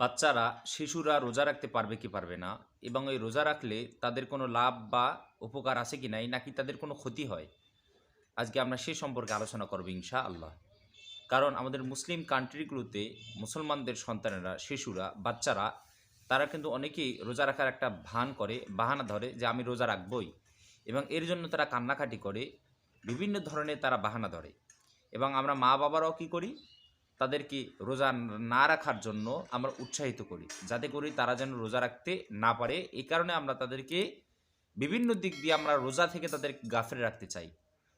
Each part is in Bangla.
বাচ্চারা শিশুরা রোজা রাখতে পারবে কি পারবে না এবং এই রোজা রাখলে তাদের কোনো লাভ বা উপকার আছে কি নাই নাকি তাদের কোনো ক্ষতি হয়, আজকে আমরা সে সম্পর্কে আলোচনা করব ইনশাআল্লাহ। কারণ আমাদের মুসলিম কান্ট্রিগুলোতে মুসলমানদের সন্তানেরা, শিশুরা, বাচ্চারা তারা কিন্তু অনেকেই রোজা রাখার একটা ভান করে, বাহানা ধরে যে আমি রোজা রাখবই, এবং এর জন্য তারা কান্নাকাটি করে, বিভিন্ন ধরনের তারা বাহানা ধরে। এবং আমরা মা বাবারাও কী করি, তাদেরকে রোজা না রাখার জন্য আমরা উৎসাহিত করি, যাতে করি তারা যেন রোজা রাখতে না পারে। এই কারণে আমরা তাদেরকে বিভিন্ন দিক দিয়ে আমরা রোজা থেকে তাদের গাফেল রাখতে চাই।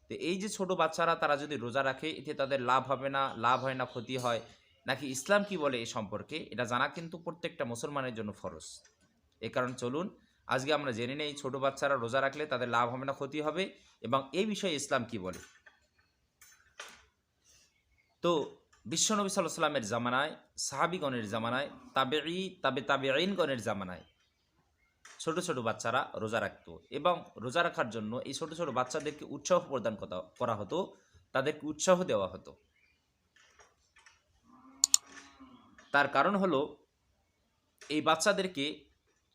তো এই যে ছোট বাচ্চারা তারা যদি রোজা রাখে, এতে তাদের লাভ হবে না, লাভ হয় না ক্ষতি হয় নাকি, ইসলাম কি বলে এই সম্পর্কে এটা জানা কিন্তু প্রত্যেকটা মুসলমানের জন্য ফরজ। এই কারণে চলুন আজকে আমরা জেনে নেই ছোট বাচ্চারা রোজা রাখলে তাদের লাভ হবে না ক্ষতি হবে, এবং এই বিষয়ে ইসলাম কি বলে। তো বিশ্বনবী সাল্লাল্লাহু আলাইহি ওয়াসাল্লামের জামানায়, সাহাবিগণের জামানায়, তাবেঈনগণের জামানায় ছোট ছোট বাচ্চারা রোজা রাখত, এবং রোজা রাখার জন্য এই ছোট ছোট বাচ্চাদেরকে উৎসাহ প্রদান করা হতো, তাদেরকে উৎসাহ দেওয়া হতো। তার কারণ হলো এই বাচ্চাদেরকে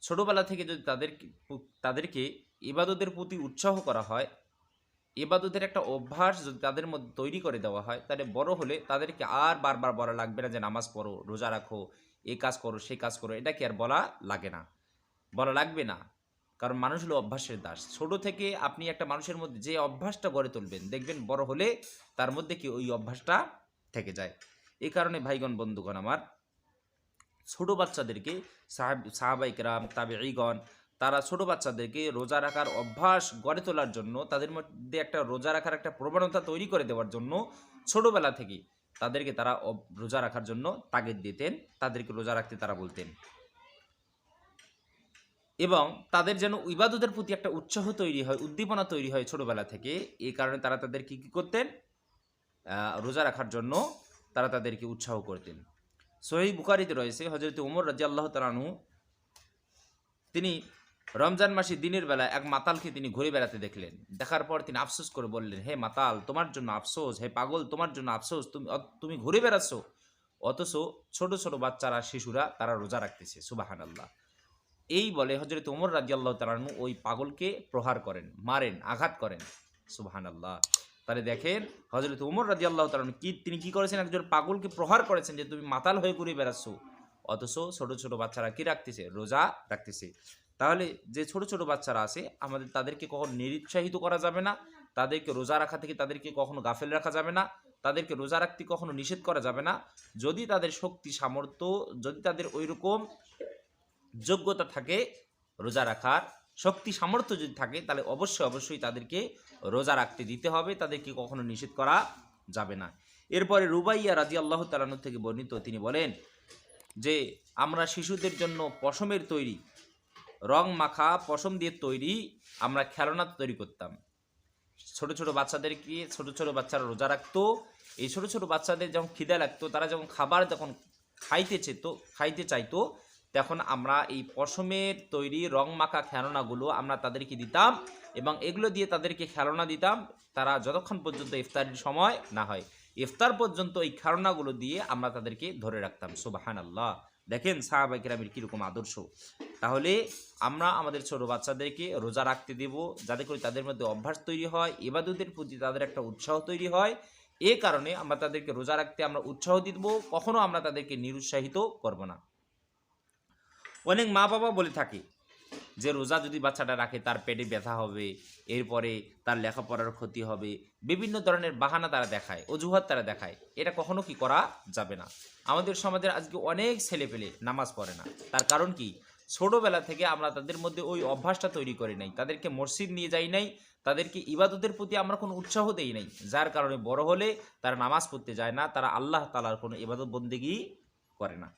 ছোটবেলা থেকে যদি তাদেরকে ইবাদতের প্রতি উৎসাহ করা হয়, ইবাদতের একটা অভ্যাস যদি তাদের মধ্যে তৈরি করে দেওয়া হয়, তাহলে বড় হলে তাদেরকে আর বারবার বলা লাগবে না যে নামাজ পড়ো, রোজা রাখো, এই কাজ করো, সেই কাজ করো, এটা কি আর বলা লাগবে না। কারণ মানুষ হলো অভ্যাসের দাস। ছোট থেকে আপনি একটা মানুষের মধ্যে যে অভ্যাসটা গড়ে তুলবেন, দেখবেন বড় হলে তার মধ্যে কি ওই অভ্যাসটা থেকে যায়। এই কারণে ভাইগণ, বন্ধুগণ আমার, ছোট বাচ্চাদেরকে সাহাবায়ে কেরাম, তাবেঈগণ তারা ছোট বাচ্চাদেরকে রোজা রাখার অভ্যাস গড়ে তোলার জন্য, তাদের মধ্যে একটা রোজা রাখার একটা প্রবণতা তৈরি করে দেওয়ার জন্য ছোটবেলা থেকে তাদেরকে তারা রোজা রাখার জন্য তাগিদ দিতেন, তাদেরকে রোজা রাখতে তারা বলতেন, এবং তাদের যেন ইবাদতের প্রতি একটা উৎসাহ তৈরি হয়, উদ্দীপনা তৈরি হয় ছোটবেলা থেকে। এই কারণে তারা তাদেরকে কী করতেন, রোজা রাখার জন্য তারা তাদেরকে উৎসাহ করতেন। সহিহ বুখারীতে রয়েছে, হযরত ওমর রাদিয়াল্লাহু তাআলা আনহু তিনি রমজান মাসে দিনের বেলা এক মাতালকে তিনি ঘুরে বেড়াতে দেখলেন। দেখার পর তিনি আফসোস করে বললেন, হে মাতাল, তোমার জন্য আফসোস, হে পাগল, তোমার জন্য আফসোস, তুমি ঘুরে বেড়াচ্ছ, অথচ ছোট ছোট বাচ্চারা, শিশুরা তারা রোজা রাখতেছে। সুবহানাল্লাহ। এই বলে হযরত ওমর রাদিয়াল্লাহু তাআলা আনহু ওই পাগলকে প্রহার করেন, মারেন, আঘাত করেন। সুবহানাল্লাহ। তাহলে দেখেন হযরত ওমর রাদিয়াল্লাহু তাআলা আনহু তিনি কি করেছেন, একজন পাগলকে প্রহার করেছেন যে তুমি মাতাল হয়ে ঘুরে বেড়াচ্ছ, অথচ ছোট ছোট বাচ্চারা কি রাখতেছে, রোজা রাখতেছে। তাহলে যে ছোট ছোট বাচ্চারা আছে, আমাদের তাদেরকে কখনো নিরুৎসাহিত করা যাবে না, তাদেরকে রোজা রাখা থেকে তাদেরকে কখনো গাফেল রাখা যাবে না, তাদেরকে রোজা রাখতে কখনো নিষেধ করা যাবে না। যদি তাদের শক্তি সামর্থ্য, যদি তাদের ওইরকম যোগ্যতা থাকে, রোজা রাখার শক্তি সামর্থ্য যদি থাকে, তাহলে অবশ্যই তাদেরকে রোজা রাখতে দিতে হবে, তাদেরকে কখনো নিষেধ করা যাবে না। এরপরে রুবাইয়া রাদিয়াল্লাহু তাআলা আনহা থেকে বর্ণিত, তিনি বলেন যে আমরা শিশুদের জন্য পশমের তৈরি, রং মাখা পশম দিয়ে তৈরি আমরা খেলনা তৈরি করতাম। ছোট ছোট বাচ্চাদেরকে, ছোট ছোট বাচ্চারা রোজা রাখতো, এই ছোট ছোট বাচ্চাদের যখন খিদা লাগতো, তারা যখন খাবার যখন খাইতে চাইতো, তখন আমরা এই পশমের তৈরি রং মাখা খেলনাগুলো আমরা তাদেরকে দিতাম, এবং এগুলো দিয়ে তাদেরকে খেলনা দিতাম তারা যতক্ষণ পর্যন্ত ইফতারের সময় না হয়, ইফতার পর্যন্ত এই খেলনাগুলো দিয়ে আমরা তাদেরকে ধরে রাখতাম। সুবহানাল্লাহ। দেখেন সাহাবায়ে কেরামের কীরকম আদর্শ। তাহলে আমরা আমাদের ছোট বাচ্চাদেরকে রোজা রাখতে দেব, যাতে করে তাদের মধ্যে অভ্যাস তৈরি হয়, ইবাদতের প্রতি তাদের একটা উৎসাহ তৈরি হয়। এ কারণে আমরা তাদেরকে রোজা রাখতে আমরা উৎসাহ দিব, কখনো আমরা তাদেরকে নিরুৎসাহিত করব না। অনেক মা বাবা বলে থাকে যে রোজা যদি বাচ্চাটা রাখে তার পেটে ব্যথা হবে, এরপরে তার লেখাপড়ার ক্ষতি হবে, বিভিন্ন ধরনের বাহানা তারা দেখায়, অজুহাত তারা দেখায়। এটা কখনো কি করা যাবে না। আমাদের সমাজের আজকে অনেক ছেলেপেলে নামাজ পড়ে না, তার কারণ কি, ছোটোবেলা থেকে আমরা তাদের মধ্যে ওই অভ্যাসটা তৈরি করি নাই, তাদেরকে মসজিদ নিয়ে যাই নাই, তাদেরকে ইবাদতের প্রতি আমরা কোনো উৎসাহ দেই নাই, যার কারণে বড় হলে তারা নামাজ পড়তে যায় না, তারা আল্লাহ তাআলার কোনো ইবাদত বন্দেগী করে না।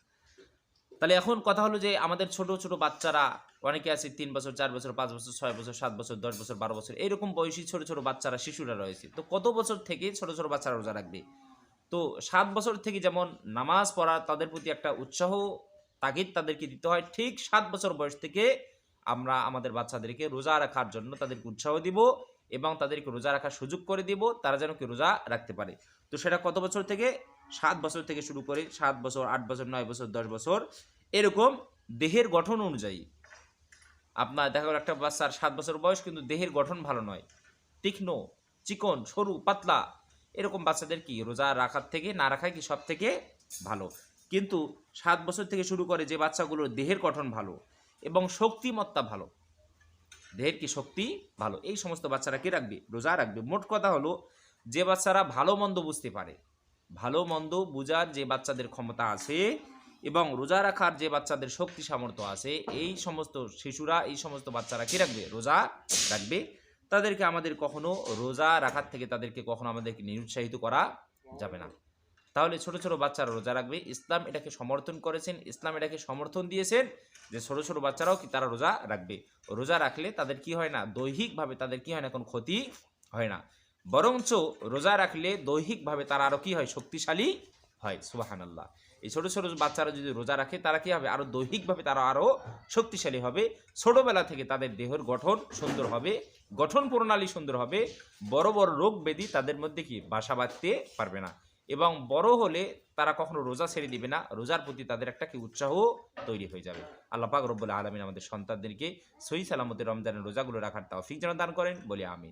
তাহলে এখন কথা হলো যে আমাদের ছোট ছোট বাচ্চারা অনেকে আছে 3 বছর, 4 বছর, 5 বছর, 6 বছর, 7 বছর, 10 বছর, 12 বছর, এরকম বয়সী ছোট ছোট বাচ্চারা, শিশুরা রয়েছে। তো কত বছর থেকে ছোট ছোট বাচ্চারা রোজা রাখবে? তো 7 বছর থেকে যেমন নামাজ পড়া তাদের প্রতি একটা উৎসাহ, তাগিদ তাদেরকে দিতে হয়, ঠিক 7 বছর বয়স থেকে আমরা আমাদের বাচ্চাদেরকে রোজা রাখার জন্য তাদেরকে উৎসাহ দিব, এবং তাদেরকে রোজা রাখার সুযোগ করে দিব, তারা যেন কি রোজা রাখতে পারে। তো সেটা কত বছর থেকে? 7 বছর থেকে শুরু করে 7 বছর, 8 বছর, 9 বছর, 10 বছর, এরকম দেহের গঠন অনুযায়ী আপনার দেখা গেল একটা বাচ্চার 7 বছর বয়স কিন্তু দেহের গঠন ভালো নয়, তীক্ষ্ণ, চিকন, সরু, পাতলা, এরকম বাচ্চাদের কি রোজা রাখার থেকে না রাখাই কি সব থেকে ভালো। কিন্তু 7 বছর থেকে শুরু করে যে বাচ্চাগুলোর দেহের গঠন ভালো এবং শক্তিমত্তা ভালো, দেহের কি শক্তি ভালো, এই সমস্ত বাচ্চারা কি রাখবে? রোজা রাখবে। মোট কথা হলো যে বাচ্চারা ভালো মন্দ বুঝতে পারে, ভালো মন্দ বুঝার যে বাচ্চাদের ক্ষমতা আছে এবং রোজা রাখার যে বাচ্চাদের শক্তি সামর্থ্য আছে, এই সমস্ত শিশুরা, এই সমস্ত বাচ্চারা কি রাখবে? রোজা রাখবে। তাদেরকে আমাদের কখনো রোজা রাখার থেকে তাদেরকে কখনো আমাদেরকে নিরুৎসাহিত করা যাবে না। তাহলে ছোট ছোট বাচ্চারা রোজা রাখবে। ইসলাম এটাকে সমর্থন করেছেন, ইসলাম এটাকে সমর্থন দিয়েছেন যে ছোট ছোট বাচ্চারাও কি তারা রোজা রাখবে। রোজা রাখলে তাদের কি হয় না, দৈহিকভাবে তাদের কি হয় না, কোনো ক্ষতি হয় না, বরঞ্চ রোজা রাখলে দৈহিকভাবে তারা আরো কি হয়, শক্তিশালী হয়। সুবহানাল্লাহ। এই ছোট ছোট বাচ্চারা যদি রোজা রাখে তারা কি হবে, আরো দৈহিকভাবে তারা আরো শক্তিশালী হবে। ছোটবেলা থেকে তাদের দেহের গঠন সুন্দর হবে, গঠন প্রণালী সুন্দর হবে, বড় বড় রোগ ব্যাধি তাদের মধ্যে কি বাসা বাঁধতে পারবে না এবং বড় হলে তারা কখনো রোজা ছেড়ে দিবে না, রোজার প্রতি তাদের একটা কি উৎসাহ তৈরি হয়ে যাবে। আল্লাহ পাক রব্বুল আলামিন আমাদের সন্তানদেরকে সহি সালামতে রমজানের রোজাগুলো রাখার তৌফিক যেন দান করেন, বলি আমিন।